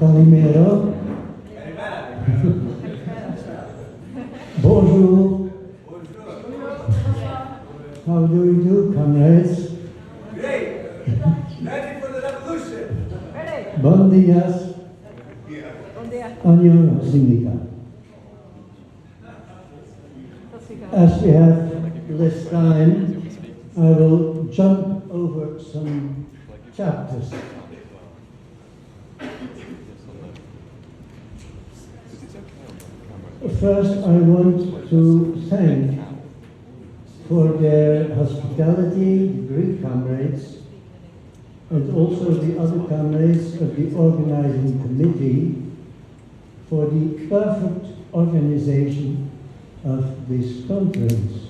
Calimero. Bonjour. How do we do, comrades? Great. Ready for the revolution. Ready. Bon dias. Bon dia. Onion Sinica. As we have less time, I will jump over some chapters. First, I want to thank for their hospitality, the Greek comrades, and also the other comrades of the organizing committee for the perfect organization of this conference.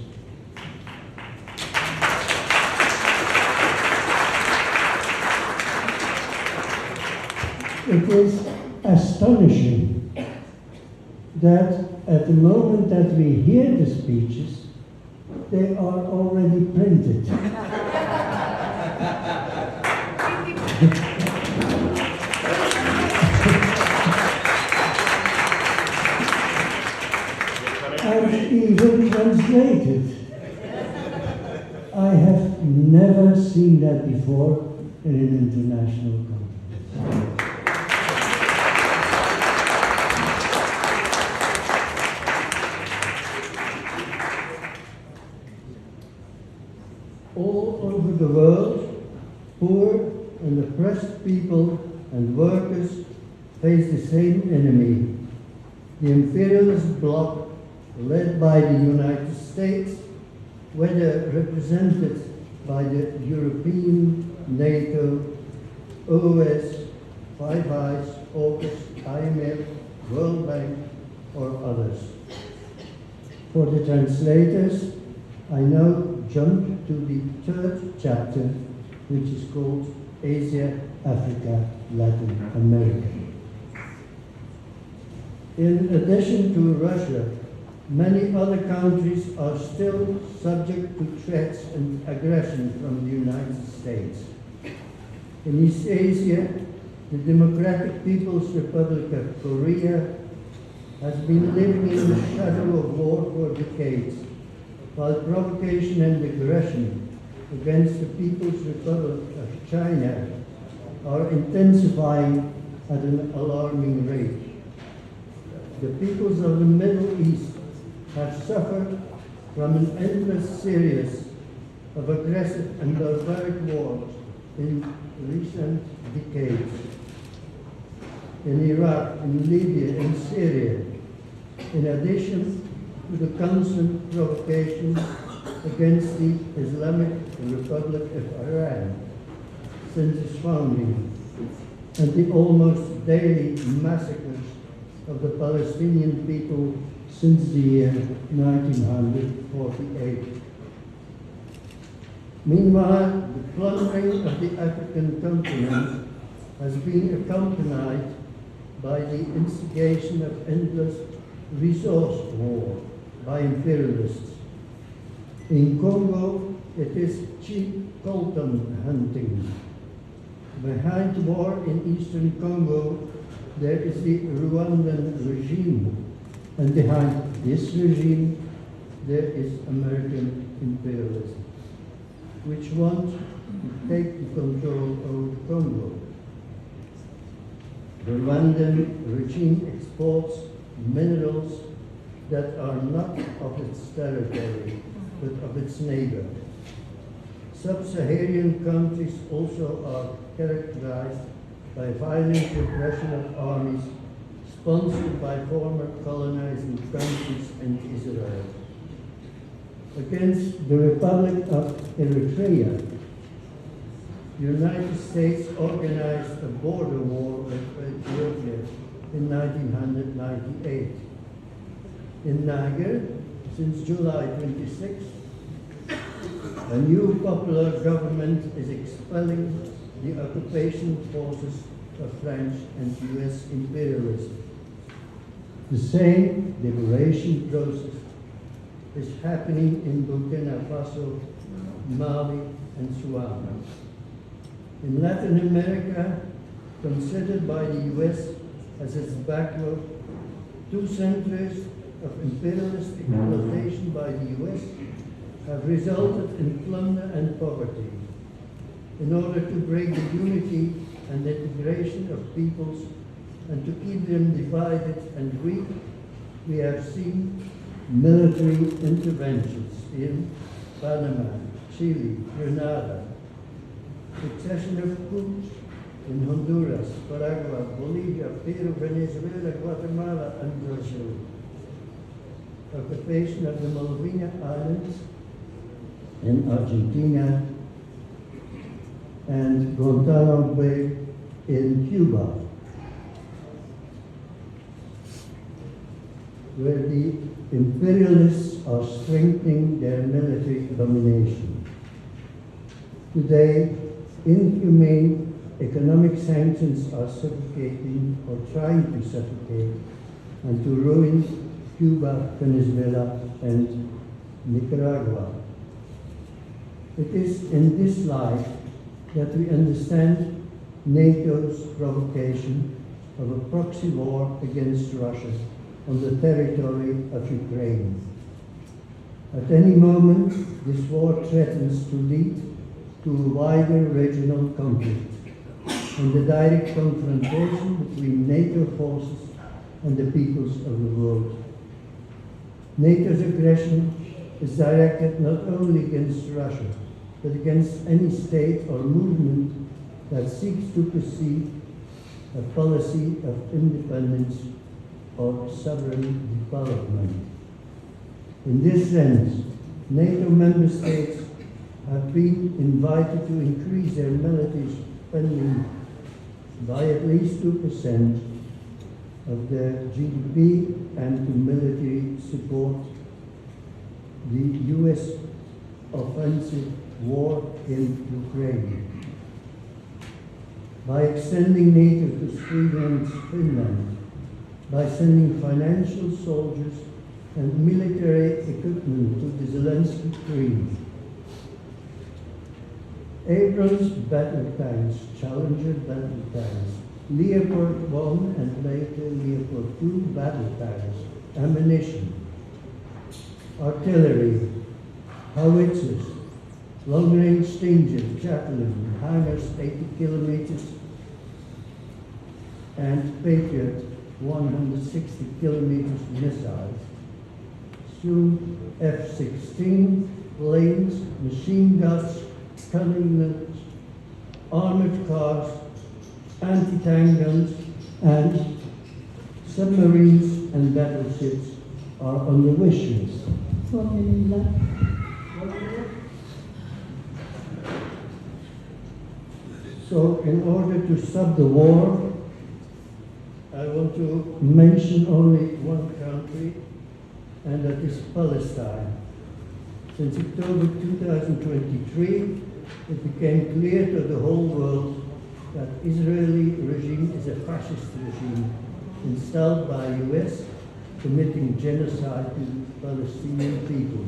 It is astonishing that at the moment that we hear the speeches, they are already printed. And even translated. I have never seen that before in an international conference. All over the world, poor and oppressed people and workers face the same enemy, the imperialist bloc led by the United States, whether represented by the European, NATO, OS, Five Eyes, AUKUS, IMF, World Bank, or others. For the translators, I now jump to the third chapter, which is called Asia, Africa, Latin America. In addition to Russia, many other countries are still subject to threats and aggression from the United States. In East Asia, the Democratic People's Republic of Korea has been living in the shadow of war for decades, while provocation and aggression against the People's Republic of China are intensifying at an alarming rate. The peoples of the Middle East have suffered from an endless series of aggressive and barbaric wars in recent decades. In Iraq, in Libya, in Syria, in addition to the constant provocations against the Islamic Republic of Iran since its founding, and the almost daily massacres of the Palestinian people since the year 1948. Meanwhile, the plundering of the African continent has been accompanied by the instigation of endless resource war by imperialists. In Congo, it is cheap coltan hunting. Behind the war in eastern Congo, there is the Rwandan regime, and behind this regime, there is American imperialism, which wants to take the control over the Congo. The Rwandan regime exports minerals that are not of its territory, but of its neighbor. Sub-Saharan countries also are characterized by violent repression of armies sponsored by former colonizing countries and Israel. Against the Republic of Eritrea, the United States organized a border war with Ethiopia in 1998. In Niger, since July 26, a new popular government is expelling the occupation forces of French and US imperialism. The same liberation process is happening in Burkina Faso, Mali, and Sudan. In Latin America, considered by the US as its backward. 2 centuries of imperialist exploitation by the US have resulted in plunder and poverty. In order to break the unity and integration of peoples and to keep them divided and weak, we have seen military interventions in Panama, Chile, Grenada, succession of coups in Honduras, Paraguay, Bolivia, Peru, Venezuela, Guatemala, and Brazil. Occupation of the Malvinas Islands in Argentina and Guantanamo Bay in Cuba, where the imperialists are strengthening their military domination. Today, inhumane economic sanctions are suffocating or trying to suffocate and to ruin Cuba, Venezuela, and Nicaragua. It is in this light that we understand NATO's provocation of a proxy war against Russia on the territory of Ukraine. At any moment, this war threatens to lead to a wider regional conflict and the direct confrontation between NATO forces and the peoples of the world. NATO's aggression is directed not only against Russia, but against any state or movement that seeks to pursue a policy of independence or sovereign development. In this sense, NATO member states have been invited to increase their military spending by at least 2% of their GDP and to military support the US offensive war in Ukraine. By extending NATO to Finland, by sending financial soldiers and military equipment to the Zelensky Ukraine. Abrams battle tanks, Challenger battle tanks, Leopard 1 and later Leopard 2 battle tanks, ammunition, artillery, howitzers, long-range Stinger, Javelin, Hangars 80 kilometers, and Patriot 160 kilometers missiles, soon F-16, planes, machine guns, cunning guns, armored cars, anti-tank guns, and submarines and battleships are on the wish list. 4 minutes left. So in order to stop the war, I want to mention only one country, and that is Palestine. Since October 2023, it became clear to the whole world that Israeli regime is a fascist regime installed by US committing genocide to Palestinian people.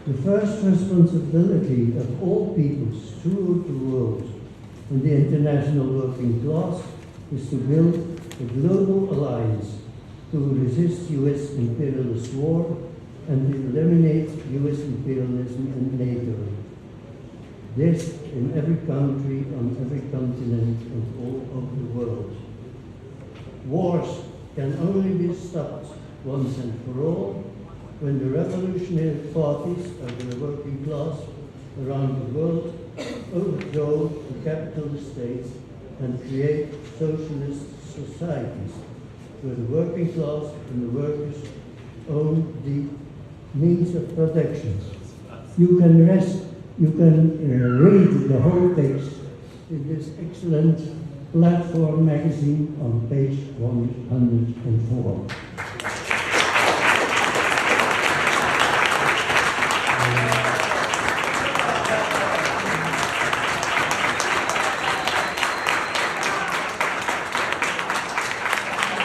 The first responsibility of all peoples throughout the world and the international working class is to build a global alliance to resist US imperialist war and to eliminate US imperialism in NATO. This in every country, on every continent, and all over the world. Wars can only be stopped once and for all when the revolutionary parties of the working class around the world overthrow the capitalist states and create socialist societies where the working class and the workers own the means of production. You can read the whole text in this excellent platform magazine on page 100.